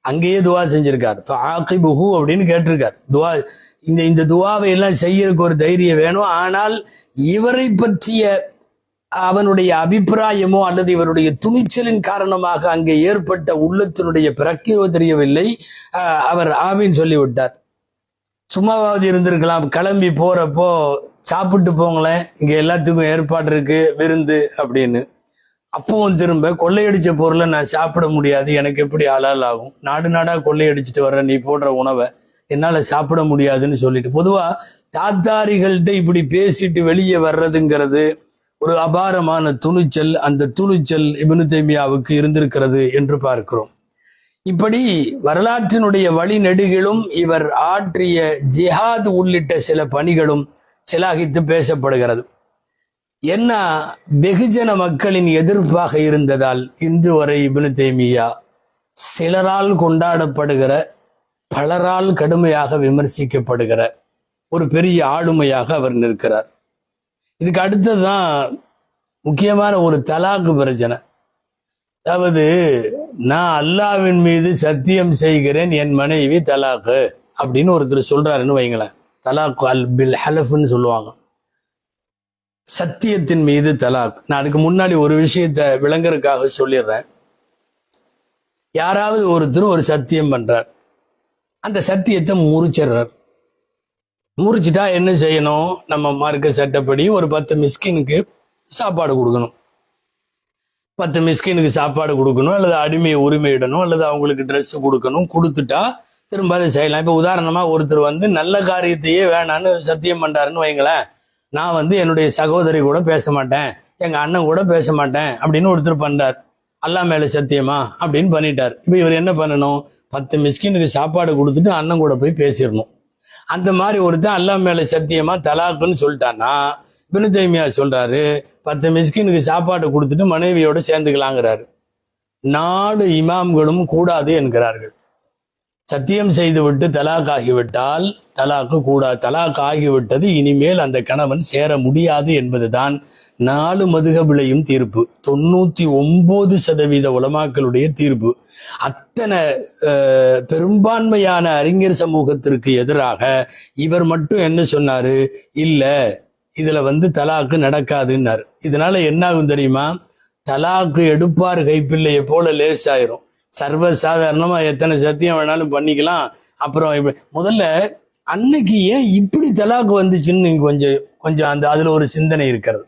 அங்கேயே துவா செஞ்சிருக்கார். ஃபஆகிபுஹு அப்படின்னு கேட்டிருக்கார். துவா இந்த துவாவை எல்லாம் செய்யறதுக்கு ஒரு தைரியம் வேணும். ஆனால் இவரை பற்றிய அவனுடைய அபிப்பிராயமோ அல்லது இவருடைய துணிச்சலின் காரணமாக அங்கே ஏற்பட்ட உள்ளத்தினுடைய பிரக்கியோ தெரியவில்லை. அவர் ஆமீன் சொல்லிவிட்டார். சும்மாவாவது இருந்திருக்கலாம், கிளம்பி போறப்போ சாப்பிட்டு போங்களேன், இங்க எல்லாத்துக்கும் ஏற்பாடு இருக்கு விருந்து அப்படின்னு. அப்பவும் திரும்ப கொள்ளையடிச்ச பொருளை நான் சாப்பிட முடியாது, எனக்கு எப்படி ஆளால் ஆகும், நாடு நாடா கொள்ளையடிச்சிட்டு வர்ற நீ போடுற உணவை என்னால சாப்பிட முடியாதுன்னு சொல்லிட்டு, பொதுவா தாத்தாரிகள்கிட்ட இப்படி பேசிட்டு வெளியே வர்றதுங்கிறது ஒரு அபாரமான துணிச்சல். அந்த துணிச்சல் இப்னு தைமியாவுக்கு இருந்திருக்கிறது என்று பார்க்கிறோம். இப்படி வரலாற்றினுடைய வழிநெடுகிலும் இவர் ஆற்றிய ஜிஹாத் உள்ளிட்ட சில பணிகளும் சிலாகித்து பேசப்படுகிறது. என்ன வெகுஜன மக்களின் எதிர்ப்பாக இருந்ததால் இன்று வரை இப்னு தைமியா சிலரால் கொண்டாடப்படுகிற, பலரால் கடுமையாக விமர்சிக்கப்படுகிற ஒரு பெரிய ஆளுமையாக அவர் நிற்கிறார். இதுக்கு அடுத்ததுதான் முக்கியமான ஒரு தலாக்கு பிரச்சனை. அதாவது, நான் அல்லாஹ்வின் மீது சத்தியம் செய்கிறேன் என் மனைவி தலாக்கு அப்படின்னு ஒருத்தர் சொல்றாருன்னு வைங்களேன். தலாக்கு அல் பில் ஹலஃப்னு சொல்லுவாங்க, சத்தியத்தின் மீது தலாக். நான் அதுக்கு முன்னாடி ஒரு விஷயத்தை விளங்குறதுக்காக சொல்லிடுறேன். யாராவது ஒருத்தர் ஒரு சத்தியம் பண்றார், அந்த சத்தியத்தை முறிச்சிடுறார். முறிச்சிட்டா என்ன செய்யணும்? நம்ம மார்க்க சட்டப்படி ஒரு 10 மிஸ்கினுக்கு சாப்பாடு கொடுக்கணும். 10 மிஸ்கினுக்கு சாப்பாடு கொடுக்கணும், அல்லது அடிமையை உரிமையிடணும், அல்லது அவங்களுக்கு ட்ரெஸ் கொடுக்கணும். கொடுத்துட்டா திரும்ப அதை செய்யலாம். இப்போ உதாரணமா ஒருத்தர் நல்ல காரியத்தையே வேணான்னு சத்தியம் பண்றாருன்னு வைங்களேன். நான் என்னுடைய சகோதரி கூட பேச மாட்டேன், எங்க அண்ணன் கூட பேச மாட்டேன் அப்படின்னு ஒருத்தர் பண்றார். அல்லாஹ் மேல சத்தியமா அப்படின்னு பண்ணிட்டார். இப்போ இவர் என்ன பண்ணணும்? 10 மிஸ்கினுக்கு சாப்பாடு கொடுத்துட்டு அண்ணன் கூட போய் பேசிடணும். அந்த மாதிரி ஒருத்தன் அல்லாஹ் மேல சத்தியமா தலாக்குன்னு சொல்லிட்டான்னா, இப்னு தைமியா சொல்றாரு 10 மிஸ்கினுக்கு சாப்பாடு கொடுத்துட்டு மனைவியோட சேர்ந்துக்கலாங்கிறாரு. 4 இமாம்களும் கூடாது என்கிறார்கள். சத்தியம் செய்துவிட்டு தலாக் ஆகிவிட்டால் தலாக்கு கூடாது, தலாக் ஆகிவிட்டது, இனிமேல் அந்த கணவன் சேர முடியாது என்பதுதான் 4 மதுஹபிலையும் தீர்ப்பு. 99% உலமாக்களுடைய தீர்ப்பு. அத்தனை பெரும்பான்மையான அறிஞர் சமூகத்திற்கு எதிராக இவர் மட்டும் என்ன சொன்னாரு? இல்ல, இதுல தலாக்கு நடக்காதுன்னாரு. இதனால என்ன ஆகும் தெரியுமா? தலாக்கு எடுப்பார் கைப்பிள்ளையை போல லேசாயிரும். சர்வ சாதாரணமா எத்தனை சத்தியம் வேணாலும் பண்ணிக்கலாம். அப்புறம் முதல்ல அன்னைக்கு ஏன் இப்படி தலாக்கு வந்துச்சுன்னு கொஞ்சம் அதுல ஒரு சிந்தனை இருக்கிறது.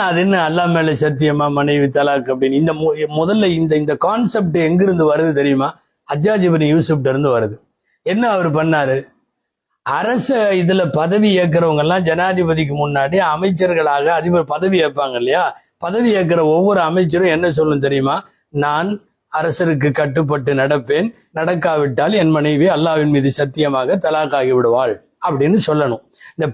அது என்ன அல்லாஹ் மேல சத்தியமா மனைவி தலாக் அப்படின்னு இந்த முதல்ல இந்த கான்செப்ட் எங்கிருந்து வருது தெரியுமா? ஹஜ்ஜாஜ் இப்னு யூசுப்ட இருந்து வருது. என்ன அவர் பண்ணாரு? அரச இதுல பதவி ஏற்கிறவங்க எல்லாம் ஜனாதிபதிக்கு முன்னாடி அமைச்சர்களாக அதிபர் பதவி ஏற்பாங்க இல்லையா? பதவி ஏற்கிற ஒவ்வொரு அமைச்சரும் என்ன சொல்லணும் தெரியுமா? நான் அரசருக்கு கட்டுப்பட்டு நடப்பேன், நடக்காவிட்டால் என் மனைவி அல்லாஹ்வின் மீது சத்தியமாக தலாக்காகி விடுவாள் அப்படின்னு சொல்லணும். இந்த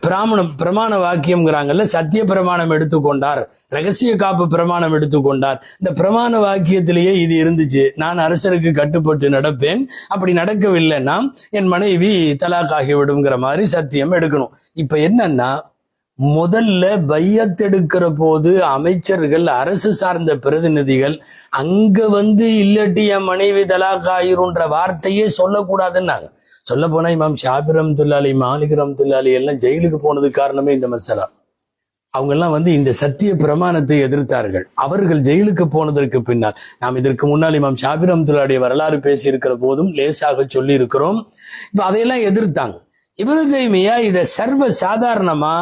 பிரமாண வாக்கியம்ங்கிறாங்கல்ல, சத்திய பிரமாணம் எடுத்துக்கொண்டார், ரகசிய காப்பு பிரமாணம் எடுத்துக்கொண்டார். இந்த பிரமாண வாக்கியத்திலேயே இது இருந்துச்சு, நான் அரசருக்கு கட்டுப்பட்டு நடப்பேன், அப்படி நடக்கவில்லைன்னா என் மனைவி தலாக்காகி விடுங்கிற மாதிரி சத்தியம் எடுக்கணும். இப்ப என்னன்னா, முதல்ல பையத் எடுக்கிற போது அமைச்சர்கள், அரசு சார்ந்த பிரதிநிதிகள் அங்க இல்லட்டி என் மனைவி தலாக்காயிருன்ற வார்த்தையே சொல்லக்கூடாதுன்னாங்க. சொல்ல போனா இமாம் ஷாஃபி ரஹ்மத்துல்லாஹி, மாலிக் ரஹ்மத்துல்லாஹி எல்லாம் ஜெயிலுக்கு போனதுக்கு காரணமே இந்த மசலா. அவங்க எல்லாம் இந்த சத்திய பிரமாணத்தை எதிர்த்தார்கள். அவர்கள் ஜெயிலுக்கு போனதற்கு பின்னால், நாம் இதற்கு முன்னால் இமாம் ஷாஃபி ரஹ்மத்துல்லாஹி வரலாறு பேசி இருக்கிற போதும் லேசாக சொல்லி இருக்கிறோம். இப்ப அதையெல்லாம் எதிர்த்தாங்க. இப்னு தைமியா இதை சர்வ சாதாரணமா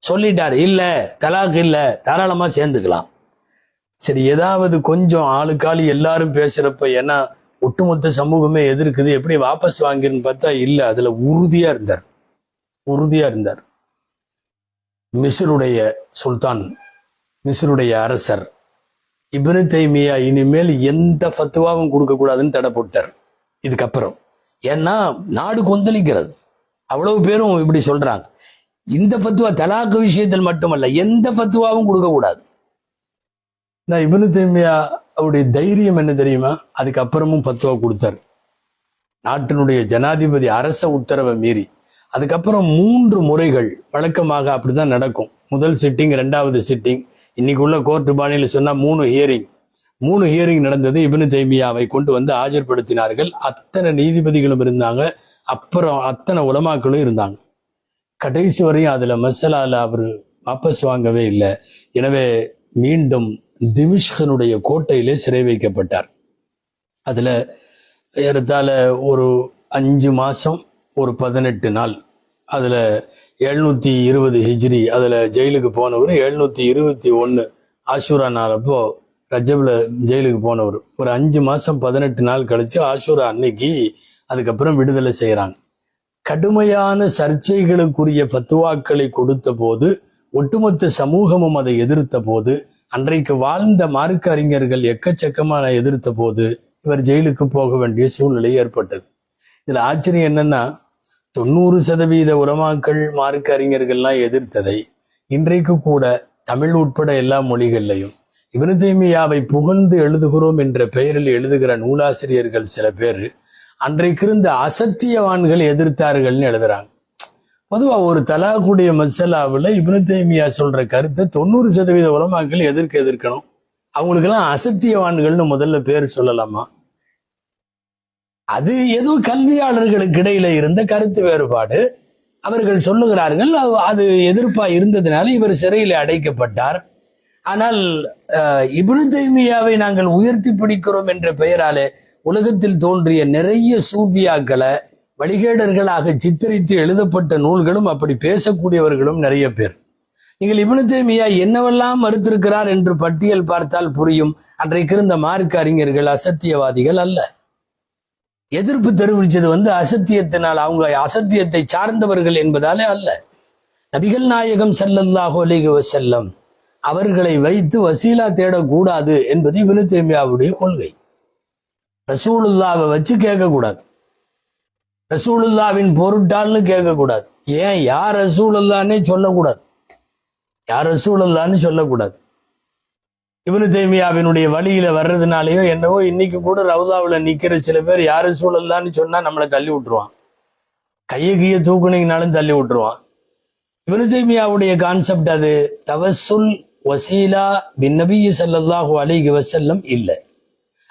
சொல்லிட்டாரு, இல்ல தலாக் இல்ல, தாராளமா சேர்ந்துக்கலாம். சரி, ஏதாவது கொஞ்சம் ஆளுக்காளி எல்லாரும் பேசுறப்ப, ஏன்னா ஒட்டுமொத்த சமூகமே எதிர்க்குது, எப்படி வாபஸ் வாங்கிருன்னு பார்த்தா இல்ல, அதுல உறுதியா இருந்தார். மிஸ்ருடைய சுல்தான், மிஸ்ருடைய அரசர் இப்னு தைமியா இனிமேல் எந்த ஃபத்வாவும் கொடுக்க கூடாதுன்னு தடை போட்டார் இதுக்கப்புறம். ஏன்னா நாடு கொந்தளிக்கிறது, அவ்வளவு பேரும் இப்படி சொல்றாங்க. இந்த ஃபத்வா தலாக்கு விஷயத்தில் மட்டுமல்ல, எந்த ஃபத்வாவும் கொடுக்க கூடாது. நான் இப்னு தைமியா அவருடைய தைரியம் என்ன தெரியுமா? அதுக்கப்புறமும் ஃபத்வா கொடுத்தார், நாட்டினுடைய ஜனாதிபதி அரச உத்தரவை மீறி. அதுக்கப்புறம் 3 முறைகள் வழக்கமாக அப்படிதான் நடக்கும். முதல் சிட்டிங், 2வது சிட்டிங், இன்னைக்கு உள்ள கோர்ட் பாணியில சொன்னா 3 ஹியரிங் நடந்தது. இப்னு தைமியாவை கொண்டு ஆஜர்படுத்தினார்கள். அத்தனை நீதிபதிகளும் இருந்தாங்க, அப்புறம் அத்தனை உலமாக்களும் இருந்தாங்க. கடைசி வரையும் அதுல மசலால அவர் வாபஸ் வாங்கவே இல்லை. எனவே மீண்டும் திமிஷ்கனுடைய கோட்டையிலே சிறை வைக்கப்பட்டார். அதுல ஏறத்தாழ ஒரு 5 மாசம் ஒரு 18 நாள், அதுல 720 ஹிஜ்ரி, அதுல ஜெயிலுக்கு போனவர் 721 ஆஷூரா நாள் அப்போ ரஜப்ல ஜெயிலுக்கு போனவர். ஒரு 5 மாசம் 18 நாள் கழிச்சு ஆஷூரா அன்னைக்கு அதுக்கப்புறம் விடுதலை செய்யறாங்க. கடுமையான சர்ச்சைகளுக்குரிய ஃபத்வாக்களை கொடுத்த போது, ஒட்டுமொத்த சமூகமும் அதை எதிர்த்த போது, அன்றைக்கு வாழ்ந்த மார்க்க அறிஞர்கள் எக்கச்சக்கமான எதிர்த்த போது இவர் ஜெயிலுக்கு போக வேண்டிய சூழ்நிலை ஏற்பட்டது. இதுல ஆச்சரியம் என்னன்னா, 90% உலமாக்கள் மார்க்க அறிஞர்கள்லாம் எதிர்த்ததை இன்றைக்கு கூட தமிழ் உட்பட எல்லா மொழிகள்லையும் இப்னு தைமியாவை புகழ்ந்து எழுதுகிறோம் என்ற பெயரில் எழுதுகிற நூலாசிரியர்கள் சில பேர் அன்றைக்கு இருந்த அசத்தியவான்கள் எதிர்த்தார்கள்னு எழுதுறாங்க. பொதுவா ஒரு தலாக்குடைய மசலாவில் இப்னு தைமியா சொல்ற கருத்தை 90% உலமாக்கள் எதிர்க்கணும். அவங்களுக்கெல்லாம் அசத்தியவான்கள்னு முதல்ல பேர் சொல்லலாமா? அது ஏதோ கல்வியாளர்களுக்கு இடையில இருந்த கருத்து வேறுபாடு. அவர்கள் சொல்லுகிறார்கள் அது எதிர்ப்பா இருந்ததுனால இவர் சிறையில் அடைக்கப்பட்டார். ஆனால் இப்னு தைமியாவை நாங்கள் உயர்த்தி பிடிக்கிறோம் என்ற பெயராலே உலகத்தில் தோன்றிய நிறைய சூஃபியாக்களை வழிகேடர்களாக சித்தரித்து எழுதப்பட்ட நூல்களும் அப்படி பேசக்கூடியவர்களும் நிறைய பேர். நீங்கள் இப்னு தைமியா என்னவெல்லாம் மறுத்திருக்கிறார் என்று பட்டியல் பார்த்தால் புரியும். அன்றைக்கு இருந்த மார்க்க அறிஞர்கள் அசத்தியவாதிகள் அல்ல. எதிர்ப்பு தெரிவித்தது அசத்தியத்தினால், அவங்க அசத்தியத்தை சார்ந்தவர்கள் என்பதாலே அல்ல. நபிகள் நாயகம் ஸல்லல்லாஹு அலைஹி வஸல்லம் அவர்களை வைத்து வசீலா தேடக்கூடாது என்பது இப்னு தைமியாவுடைய கொள்கை. ரசூலுல்லாவை வச்சு கேட்கக்கூடாது, ரசூலுல்லாவின் பொருட்டால்னு கேட்கக்கூடாது. ஏன் யார் ரசூலுல்லான்னே சொல்லக்கூடாது, இப்னு தைமியாவினுடைய வழியில வர்றதுனாலயோ என்னவோ இன்னைக்கு கூட ரவுதாவுல நிக்கிற சில பேர் யார் ரசூலுல்லான்னு சொன்னா நம்மளை தள்ளி விட்டுருவான், கையை தூக்குனீங்கனாலும் தள்ளி விட்டுருவான். இப்னு தைமியாவுடைய கான்செப்ட் அது தவஸ்ஸுல் வசீலா பின் நபி ஸல்லல்லாஹு அலைஹி வஸல்லம் இல்லை.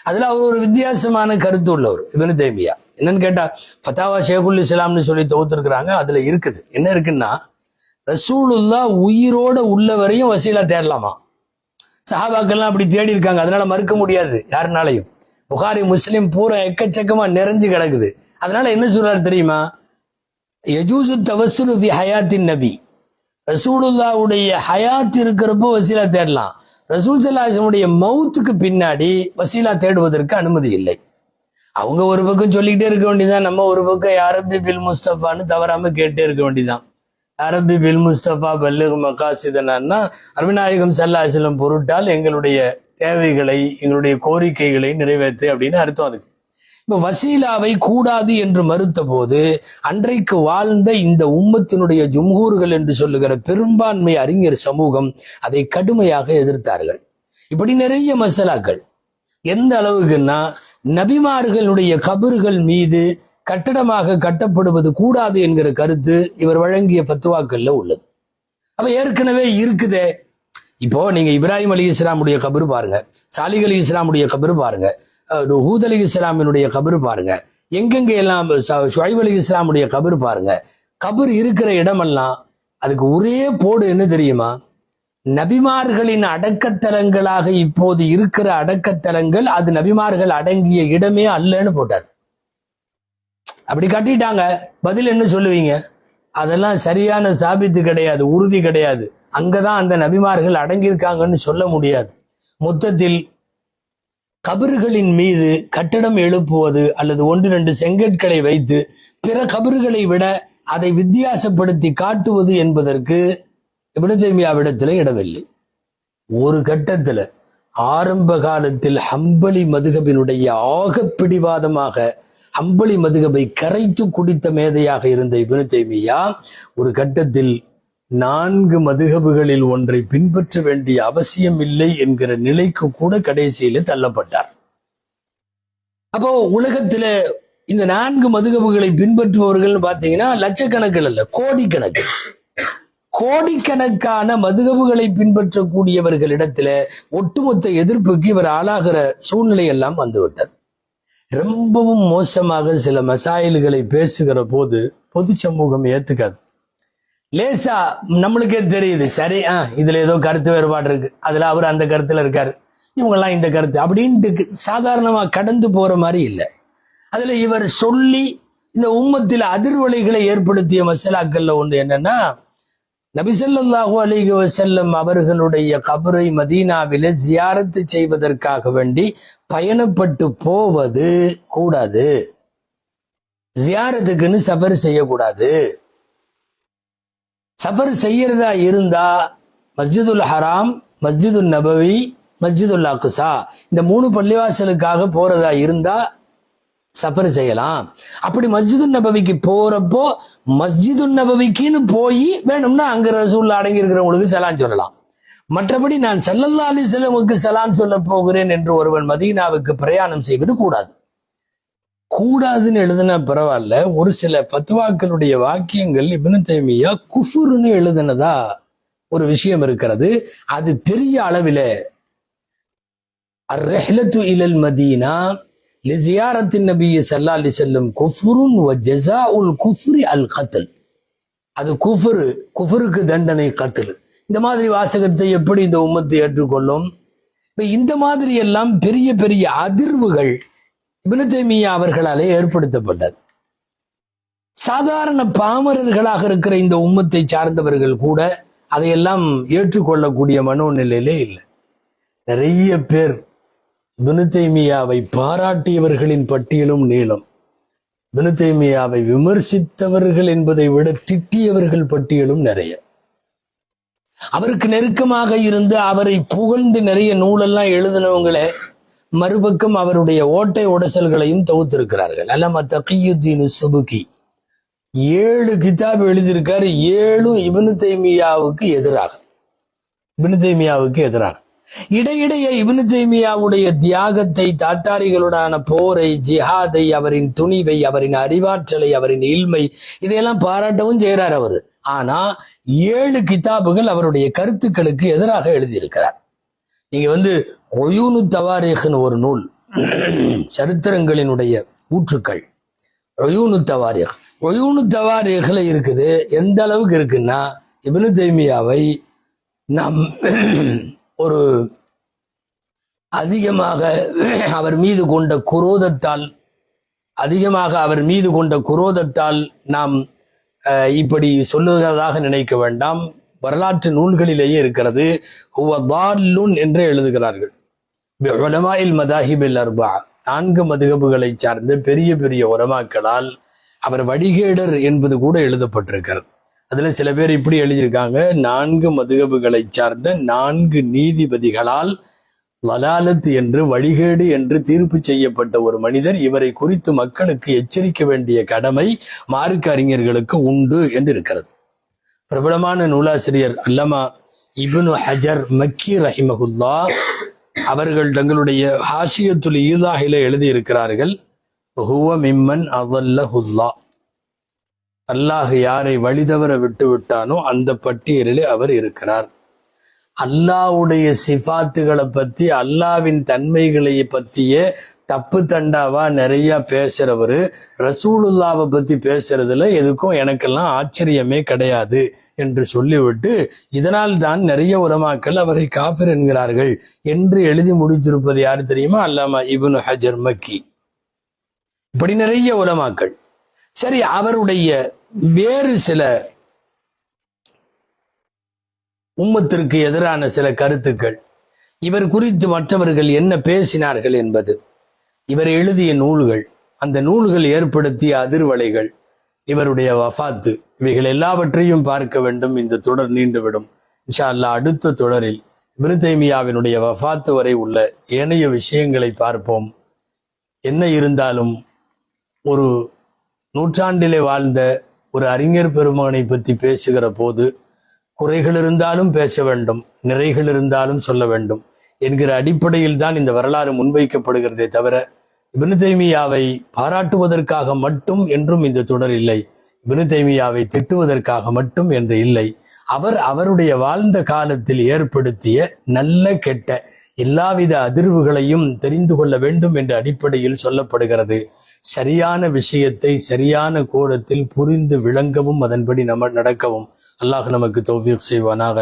அதுல அவர் ஒரு வித்தியாசமான கருத்து உள்ளவர் இப்னு தைமியா. என்னன்னு கேட்டா, ஃபத்தாவா ஷேகுல் இஸ்லாம்னு சொல்லி தொகுத்திருக்கிறாங்க. அதுல இருக்குது, என்ன இருக்குன்னா, ரசூலுல்லா உயிரோட உள்ள வரையும் வசீலா தேடலாமா. சஹாபாக்கள்லாம் அப்படி தேடி இருக்காங்க, அதனால மறுக்க முடியாது யாருனாலையும். புகாரி முஸ்லிம் பூரா எக்கச்சக்கமா நிறைஞ்சு கிடக்குது. அதனால என்ன சொல்றாரு தெரியுமா, யஜூசு தவஸ்ஸுலு ஃபி ஹயாத்தின் நபி, ரசூலுல்லாவுடைய ஹயாத் இருக்கிறப்போ வசீலா தேடலாம். ரசூல் ஸல்லல்லாஹு அலைஹி வஸல்லம் மௌத்துக்கு பின்னாடி வசீலா தேடுவதற்கு அனுமதி இல்லை. அவங்க ஒரு பக்கம் சொல்லிக்கிட்டே இருக்க வேண்டியதான், நம்ம ஒரு பக்கம் யா ரப்பி பில் முஸ்தபான்னு தவறாம கேட்டே இருக்க வேண்டியதான். யா ரப்பி பில் முஸ்தபா பல்லிக் மகாசிதனா, அருமைநாயகம் ஸல்லல்லாஹு அலைஹி வஸல்லம் பொருட்டால் எங்களுடைய தேவைகளை, எங்களுடைய கோரிக்கைகளை நிறைவேற்று அப்படின்னு அர்த்தம் அதுக்கு. இப்ப வசீலாவை கூடாது என்று மறுத்த போது அன்றைக்கு வாழ்ந்த இந்த உம்மத்தினுடைய ஜும்ஹூர்கள் என்று சொல்லுகிற பெரும்பான்மை அறிஞர் சமூகம் அதை கடுமையாக எதிர்த்தார்கள். இப்படி நிறைய மசாலாக்கள். எந்த அளவுக்குன்னா, நபிமார்களுடைய கபறுகள் மீது கட்டடமாக கட்டப்படுவது கூடாது என்கிற கருத்து இவர் வழங்கிய பத்துவாக்கள்ல உள்ளது. அப்ப ஏற்கனவே இருக்குதே. இப்போ நீங்க இப்ராஹிம் அலி இஸ்லாமுடைய கபரு பாருங்க, சாலிக் அலி இஸ்லாமுடைய கபரு பாருங்க, ஹூத் அலி இஸ்லாமினுடைய கபரு பாருங்க, எங்கெங்க எல்லாம் ஷுஐப் அலி இஸ்லாமுடைய கபரு பாருங்க. கபர் இருக்கிற இடமெல்லாம் அதுக்கு ஒரே போடு என்ன தெரியுமா? நபிமார்களின் அடக்கத்தலங்களாக இப்போது இருக்கிற அடக்கத்தலங்கள் அது நபிமார்கள் அடங்கிய இடமே அல்லன்னு போட்டார். அப்படி கட்டிட்டாங்க. பதில் என்ன சொல்லுவீங்க? அதெல்லாம் சரியான சாபித்து கிடையாது, உறுதி கிடையாது. அங்கதான் அந்த நபிமார்கள் அடங்கியிருக்காங்கன்னு சொல்ல முடியாது. மொத்தத்தில் கபறுகளின் மீது கட்டடம் எழுப்புவது அல்லது 1-2 செங்கற்களை வைத்து பிற கபறுகளை விட அதை வித்தியாசப்படுத்தி காட்டுவது என்பதற்கு இப்னு தய்மியாவிடத்தில் இடமில்லை. ஒரு கட்டத்துல ஆரம்ப காலத்தில் ஹம்பலி மதுஹபினுடைய ஆக பிடிவாதமாக ஹம்பலி மதுஹபை கரைத்து குடித்த மேதையாக இருந்த இப்னு தய்மியா ஒரு கட்டத்தில் 4 மதுஹபுகளில் ஒன்றை பின்பற்ற வேண்டிய அவசியம் இல்லை என்கிற நிலைக்கு கூட கடைசியில தள்ளப்பட்டார். அப்போ உலகத்துல இந்த 4 மதுஹபுகளை பின்பற்றுபவர்கள் பாத்தீங்கன்னா லட்சக்கணக்கில் அல்ல, கோடிக்கணக்கு. கோடிக்கணக்கான மதுஹபுகளை பின்பற்றக்கூடியவர்களிடத்துல ஒட்டுமொத்த எதிர்ப்புக்கு இவர் ஆளாகிற சூழ்நிலை எல்லாம் வந்துவிட்டது. ரொம்பவும் மோசமாக சில மசாயில்களை பேசுகிற போது பொது சமூகம் ஏத்துக்காது. லேசா நம்மளுக்கே தெரியுது, சரி இதுல ஏதோ கருத்து வேறுபாடு இருக்கு, அதுல அவர் அந்த கருத்துல இருக்காரு, இவங்கெல்லாம் இந்த கருத்து அப்படின்ட்டு சாதாரணமா கடந்து போற மாதிரி இல்லை. அதுல இவர் சொல்லி இந்த உம்மத்தில் அதிர்வலைகளை ஏற்படுத்திய மசாலாக்கள்ல ஒன்று என்னன்னா, நபி ஸல்லல்லாஹு அலைஹி வஸல்லம் அவர்களுடைய கபரை மதீனாவிலே ஜியாரத்து செய்வதற்காக வேண்டி பயணப்பட்டு போவது கூடாது, ஜியாரத்துக்குன்னு சஃபர் செய்யக்கூடாது. சஃபர் செய்யறதா இருந்தா மஸ்ஜிதுல் ஹராம், மஸ்ஜிதுல் நபவி, மஸ்ஜிதுல் அக்ஸா இந்த 3 பள்ளிவாசலுக்காக போறதா இருந்தா சஃபர் செய்யலாம். அப்படி மஸ்ஜிதுல் நபவிக்கு போறப்போ மஸ்ஜிதுல் நபவிக்குன்னு போய் வேணும்னா அங்க ரசூலுல்லாஹ் அடங்கி இருக்கிறவங்களுக்கு சலாம் சொல்லலாம். மற்றபடி நான் ஸல்லல்லாஹு அலைஹி வஸல்லமுக்கு சலாம் சொல்ல போகிறேன் என்று ஒருவன் மதீனாவுக்கு பிரயாணம் செய்வது கூடாது. கூடாதுன்னு எழுதுனா பரவாயில்ல, ஒரு சில ஃபத்வாக்களுடைய வாக்கியங்கள் இப்னு தய்மியா குஃபுர்னு எழுதுனதா ஒரு விஷயம் இருக்கிறது. அது பெரிய அளவில அர்-ரிஹ்லத்து இலல் மதீனா லிஸியாரத்தின் நபி ஸல்லல்லாஹு அலைஹி வஸல்லம் குஃப்ருன் வ ஜஸாஉல் குஃப்ரி அல் கத்ல். அது குஃபருக்கு தண்டனை கத்ல். இந்த மாதிரி வாசகத்தை எப்படி இந்த உம்மத்தை ஏற்றுக்கொள்ளும்? இந்த மாதிரி எல்லாம் பெரிய பெரிய அதிர்வுகள் இப்னு தய்மியா அவர்களாலே ஏற்படுத்தப்பட்டது. சாதாரண பாமரர்களாக இருக்கிற இந்த உம்மத்தை சார்ந்தவர்கள் கூட அதையெல்லாம் ஏற்றுக்கொள்ளக்கூடிய மனோநிலையிலே இல்லை. நிறைய பேர் இப்னு தய்மியாவை பாராட்டியவர்களின் பட்டியலும் நீளம். இப்னு தய்மியாவை விமர்சித்தவர்கள் என்பதை விட திட்டியவர்கள் பட்டியலும் நிறைய. அவருக்கு நெருக்கமாக இருந்து அவரை புகழ்ந்து நிறைய நூலெல்லாம் எழுதினவங்களே மறுபக்கம் அவருடைய ஓட்டை உடசல்களையும் தொகுத்திருக்கிறார்கள். அல்லாமா தகியுத்தீன் சுபுகி 7 கிதாப் எழுதியிருக்காரு. 7 இப்னு தய்மியாவுக்கு எதிராக. இடையிடையே இப்னு தய்மியாவுடைய தியாகத்தை, தாத்தாரிகளுடான போரை, ஜிஹாதை, அவரின் துணிவை, அவரின் அறிவாற்றலை, அவரின் இல்மை இதையெல்லாம் பாராட்டவும் செய்கிறார் அவரு. ஆனா 7 கிதாபுகள் அவருடைய கருத்துக்களுக்கு எதிராக எழுதியிருக்கிறார். நீங்க ஒயூனு தவாரீஹ்னு ஒரு நூல், சரித்திரங்களினுடைய ஊற்றுக்கள், ஒயூனு தவாரீஹ்ல இருக்குது. எந்த அளவுக்கு இருக்குன்னா, இப்னு தய்மியாவை நாம் ஒரு அதிகமாக அவர் மீது கொண்ட குரோதத்தால் நாம் இப்படி சொல்லுவதாக நினைக்க வேண்டாம். வரலாற்று நூல்களிலேயே இருக்கிறது. ஹுவ தால்லுன் என்று எழுதுகிறார்கள். உலமாஇல் மதாஹிபில் அர்பா, 4 மதுஹபுகளை சார்ந்த பெரிய பெரிய உலமாக்களால் அவர் வழிகேடர் என்பது கூட எழுதப்பட்டிருக்கிறது. அதுல சில பேர் இப்படி எழுதியிருக்காங்க, 4 மதுஹபுகளை சார்ந்த 4 நீதிபதிகளால் லலாலத் என்று வழிகேடு என்று தீர்ப்பு செய்யப்பட்ட ஒரு மனிதர். இவரை குறித்து மக்களுக்கு எச்சரிக்க வேண்டிய கடமை மார்க்க அறிஞர்களுக்கு உண்டு என்று இருக்கிறது. பிரபலமான நூலாசிரியர் அல்லமா இப்னு ஹஜர் மக்கி ரஹிமஹுல்லா அவர்கள் தங்களுடைய ஹாஷியத்துல் ஈலாஹில எழுதியிருக்கிறார்கள், ஹுவ மிம்மன் அதல்லஹுல்லா, அல்லாஹ் யாரை வழிதவற விட்டு விட்டானோ அந்த பட்டியலிலே அவர் இருக்கிறார். அல்லாஹ்வுடைய சிஃபாத்துகளை பத்தி, அல்லாஹ்வின் தன்மைகளை பத்திய தப்பு தண்டாவா நிறைய பேசுறவரு ரசூலுல்லாவை பத்தி பேசுறதுல எதுக்கும் எனக்கெல்லாம் ஆச்சரியமே கிடையாது என்று சொல்லிவிட்டு, இதனால் தான் நிறைய உலமாக்கள் அவரை காஃபிர் என்கிறார்கள் என்று எழுதி முடித்திருப்பது யாரு தெரியுமா? அல்லாமா இப்னு ஹஜர் மக்கி. இப்படி நிறைய உலமாக்கள். சரி, அவருடைய வேறு சில உம்மத்திற்கு எதிரான சில கருத்துக்கள், இவர் குறித்து மற்றவர்கள் என்ன பேசினார்கள் என்பது, இவர் எழுதிய நூல்கள், அந்த நூல்கள் ஏற்படுத்திய அதிர்வலைகள், இவருடைய வஃபாத்து, இவைகள் எல்லாவற்றையும் பார்க்க வேண்டும். இந்த தொடர் நீண்டுவிடும். இன்ஷா அல்லாஹ் அடுத்த தொடரில் இப்னு தைமியாவினுடைய வஃபாத்து வரை உள்ள ஏனைய விஷயங்களை பார்ப்போம். என்ன இருந்தாலும் ஒரு நூற்றாண்டிலே வாழ்ந்த ஒரு அறிஞர் பெருமகனை பற்றி பேசுகிற போது குறைகள் இருந்தாலும் பேச வேண்டும், நிறைகள் இருந்தாலும் சொல்ல வேண்டும் என்கிற அடிப்படையில் தான் இந்த வரலாறு முன்வைக்கப்படுகிறதே தவிர இப்னு தைமியாவை பாராட்டுவதற்காக மட்டும் என்றும் இந்த தொடர் இல்லை, இப்னு தைமியாவை திட்டுவதற்காக மட்டும் என்று இல்லை. அவர் அவருடைய வாழ்ந்த காலத்தில் ஏற்படுத்திய நல்ல கெட்ட எல்லாவித அதிர்வுகளையும் தெரிந்து கொள்ள வேண்டும் என்ற அடிப்படையில் சொல்லப்படுகிறது. சரியான விஷயத்தை சரியான கோணத்தில் புரிந்து விளங்கவும் அதன்படி நம்ம நடக்கவும் அல்லாஹ் நமக்கு தௌஃபீக் செய்வானாக.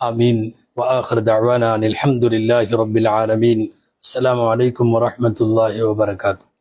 ஆமீன். வஆகிரு தஅவானா அல்ஹம்துலில்லாஹி ரப்பில் ஆலமீன். அஸ்ஸலாமு அலைக்கும் வரஹ்மத்துல்லாஹி வபரகாத்துஹு.